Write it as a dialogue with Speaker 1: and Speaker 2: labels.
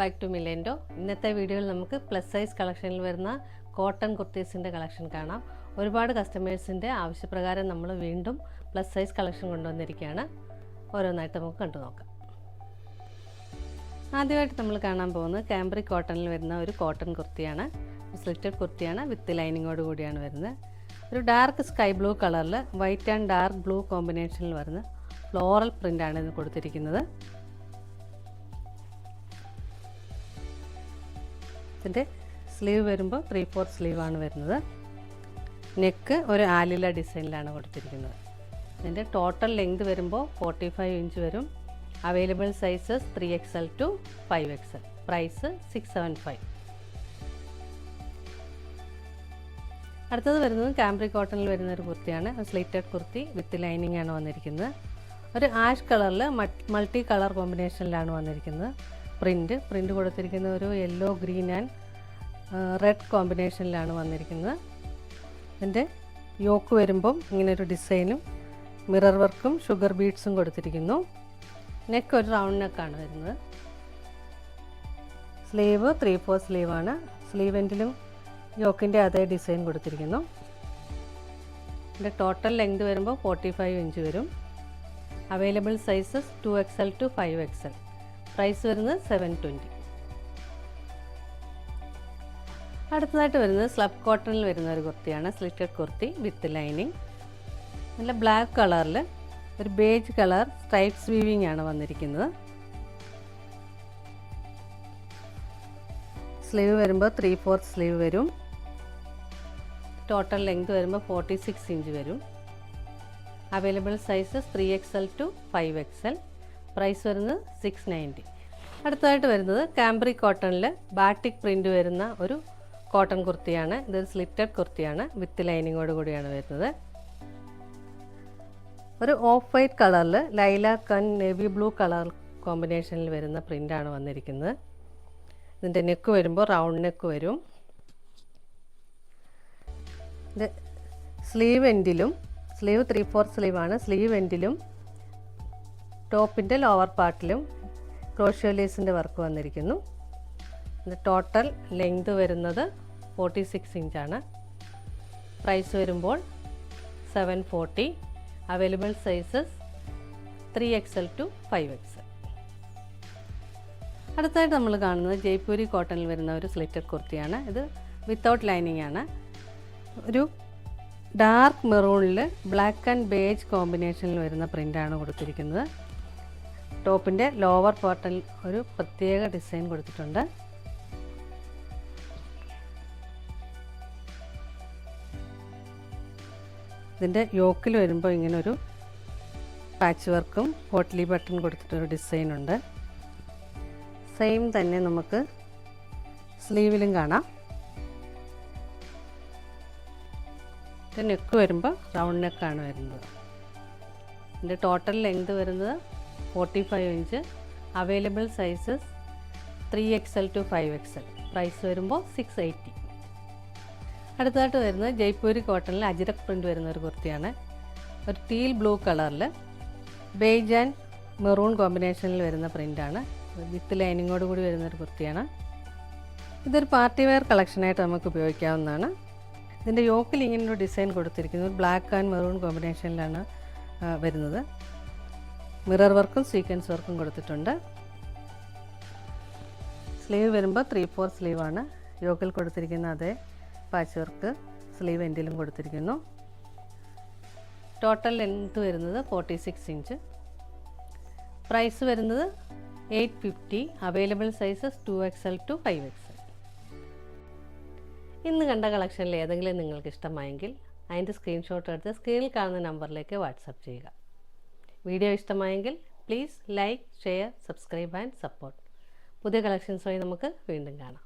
Speaker 1: Back to മിലേൻഡോ. ഇന്നത്തെ വീഡിയോയിൽ നമുക്ക് പ്ലസ് സൈസ് കളക്ഷനിൽ വരുന്ന കോട്ടൺ കുർത്തീസിൻ്റെ കളക്ഷൻ കാണാം. ഒരുപാട് കസ്റ്റമേഴ്സിൻ്റെ ആവശ്യപ്രകാരം നമ്മൾ വീണ്ടും പ്ലസ് സൈസ് കളക്ഷൻ കൊണ്ടുവന്നിരിക്കുകയാണ്. ഓരോന്നായിട്ട് നമുക്ക് കണ്ടു നോക്കാം. ആദ്യമായിട്ട് നമ്മൾ കാണാൻ പോകുന്നത് കാംബ്രിക് കോട്ടണിൽ വരുന്ന ഒരു കോട്ടൺ കുർത്തിയാണ്. സ്ലിറ്റഡ് കുർത്തിയാണ്, വിത്ത് ലൈനിങ്ങോട് കൂടിയാണ് വരുന്നത്. ഒരു ഡാർക്ക് സ്കൈ ബ്ലൂ കളറിൽ വൈറ്റ് ആൻഡ് ഡാർക്ക് ബ്ലൂ കോമ്പിനേഷനിൽ വരുന്ന ഫ്ലോറൽ പ്രിൻ്റാണ് ഇത് കൊടുത്തിരിക്കുന്നത്. ഇതിൻ്റെ സ്ലീവ് വരുമ്പോൾ 3/4 സ്ലീവാണ് വരുന്നത്. നെക്ക് ഒരു ആലില ഡിസൈനിലാണ് കൊടുത്തിരിക്കുന്നത്. ഇതിൻ്റെ ടോട്ടൽ ലെങ്ത് വരുമ്പോൾ 45 ഇഞ്ച് വരും. Available sizes 3XL to 5XL. Price 675. അടുത്തത് വരുന്നത് കാംബ്രിക് കോട്ടണിൽ വരുന്ന ഒരു കുർത്തിയാണ്. സ്ലിറ്റഡ് കുർത്തി വിത്ത് ലൈനിങ് ആണ് വന്നിരിക്കുന്നത്. ഒരു ആഷ് കളറിൽ മൾട്ടി കളർ കോമ്പിനേഷനിലാണ് വന്നിരിക്കുന്നത്. പ്രിൻ്റ് കൊടുത്തിരിക്കുന്ന ഒരു യെല്ലോ, ഗ്രീൻ ആൻഡ് റെഡ് കോമ്പിനേഷനിലാണ് വന്നിരിക്കുന്നത്. ഇതിൻ്റെ യോക്ക് വരുമ്പം ഇങ്ങനൊരു ഡിസൈനും മിറർ വർക്കും ഷുഗർ ബീഡ്സും കൊടുത്തിരിക്കുന്നു. നെക്ക് ഒരു റൗണ്ട് നെക്കാണ് വരുന്നത്. സ്ലീവ് 3/4 സ്ലീവാണ്. സ്ലീവ് എൻഡിലും യോക്കിൻ്റെ അതേ ഡിസൈൻ കൊടുത്തിരിക്കുന്നു. ഇതിൻ്റെ ടോട്ടൽ ലെങ്ത് വരുമ്പോൾ 45 ഇഞ്ച് വരും. Available sizes 2XL to 5XL. Price വരുന്നത് 720. അടുത്തതായിട്ട് വരുന്നത് സ്ലബ് കോട്ടണിൽ വരുന്ന ഒരു കുർത്തിയാണ്. Slitted kurti with lining. നല്ല ബ്ലാക്ക് കളറിൽ ഒരു ബേജ് കളർ സ്ട്രൈപ്സ് വീവിങ് ആണ് വന്നിരിക്കുന്നത്. സ്ലീവ് വരുമ്പോൾ 3/4 സ്ലീവ് വരും. ടോട്ടൽ ലെങ്ത് വരുമ്പോൾ 46 ഇഞ്ച് വരും. Available sizes 3XL to 5XL. Price വരുന്നത് 690. അടുത്തതായിട്ട് വരുന്നത് കാംബ്രിക് കോട്ടണിൽ ബാറ്റിക് പ്രിൻ്റ് വരുന്ന ഒരു കോട്ടൺ കുർത്തിയാണ്. ഇതൊരു സ്ലിറ്റഡ് കുർത്തിയാണ്, വിത്ത് ലൈനിങ്ങോട് കൂടിയാണ് വരുന്നത്. ഒരു ഓഫ് വൈറ്റ് കളറിൽ lilac and navy blue colour കോമ്പിനേഷനിൽ വരുന്ന പ്രിൻ്റാണ് വന്നിരിക്കുന്നത്. ഇതിൻ്റെ നെക്ക് വരുമ്പോൾ റൗണ്ട് നെക്ക് വരും. ഇത് സ്ലീവ് എൻഡിലും, സ്ലീവ് 3/4 സ്ലീവാണ്. സ്ലീവ് എൻഡിലും ടോപ്പിൻ്റെ ലോവർ പാർട്ടിലും ക്രോഷ്യോ ലേസിൻ്റെ വർക്ക് വന്നിരിക്കുന്നു. ഇത് ടോട്ടൽ ലെങ്ത് വരുന്നത് 46 ഇഞ്ചാണ്. പ്രൈസ് വരുമ്പോൾ 740. Available sizes 3XL to 5XL. അടുത്തായിട്ട് നമ്മൾ കാണുന്നത് ജയ്പൂരി കോട്ടണിൽ വരുന്ന ഒരു സ്ലിറ്റഡ് കുർത്തിയാണ്. ഇത് വിത്തൗട്ട് ലൈനിങ് ആണ്. ഒരു ഡാർക്ക് മെറൂണിൽ ബ്ലാക്ക് ആൻഡ് ബേജ് കോമ്പിനേഷനിൽ വരുന്ന പ്രിൻ്റാണ് കൊടുത്തിരിക്കുന്നത്. ടോപ്പിൻ്റെ ലോവർ പാർട്ടിൽ ഒരു പ്രത്യേക ഡിസൈൻ കൊടുത്തിട്ടുണ്ട്. ഇതിൻ്റെ യോക്കിൽ വരുമ്പോൾ ഇങ്ങനൊരു പാച്ച് വർക്കും പോട്ട്ലി ബട്ടൺ കൊടുത്തിട്ടൊരു ഡിസൈനുണ്ട്. സെയിം തന്നെ നമുക്ക് സ്ലീവിലും കാണാം. നെക്ക് വരുമ്പോൾ റൗണ്ട് നെക്കാണ് വരുന്നത്. ഇതിൻ്റെ ടോട്ടൽ ലെങ്ത് വരുന്നത് 45 inch. Available sizes 3XL to 5XL. Price വരുമ്പോൾ 680. അടുത്തതായിട്ട് വരുന്നത് ജയ്പൂരി കോട്ടണിൽ അജ്രക് പ്രിൻ്റ് വരുന്ന ഒരു കുർത്തിയാണ്. ഒരു ടീൽ ബ്ലൂ കളറിൽ ബേജ് ആൻഡ് മെറൂൺ കോമ്പിനേഷനിൽ വരുന്ന പ്രിൻ്റാണ്. വിത്ത് ലൈനിങ്ങോട് കൂടി വരുന്നൊരു കുർത്തിയാണ്. ഇതൊരു പാർട്ടി വെയർ കളക്ഷനായിട്ട് നമുക്ക് ഉപയോഗിക്കാവുന്നതാണ്. ഇതിൻ്റെ യോക്കിൽ ഇങ്ങനൊരു ഡിസൈൻ കൊടുത്തിരിക്കുന്നത് ബ്ലാക്ക് ആൻഡ് മെറൂൺ കോമ്പിനേഷനിലാണ് വരുന്നത്. മിറർ വർക്കും സീക്വൻസ് വർക്കും കൊടുത്തിട്ടുണ്ട്. സ്ലീവ് വരുമ്പോൾ 3/4 സ്ലീവാണ്. യോക്കിൽ കൊടുത്തിരിക്കുന്ന അതേ പാച്ച് വർക്ക് സ്ലീവ് എൻഡിലും കൊടുത്തിരിക്കുന്നു. ടോട്ടൽ ലെങ്ത് വരുന്നത് 46 ഇഞ്ച്. പ്രൈസ് വരുന്നത് 850. Available sizes 2XL to 5XL. ഇന്ന് കണ്ട കളക്ഷനിൽ ഏതെങ്കിലും നിങ്ങൾക്ക് ഇഷ്ടമായെങ്കിൽ അതിൻ്റെ സ്ക്രീൻഷോട്ട് എടുത്ത് സ്ക്രീനിൽ കാണുന്ന നമ്പറിലേക്ക് വാട്സപ്പ് ചെയ്യുക. വീഡിയോ ഇഷ്ടമായെങ്കിൽ please like, share, subscribe and support. പുതിയ കളക്ഷൻസുമായി നമുക്ക് വീണ്ടും കാണാം.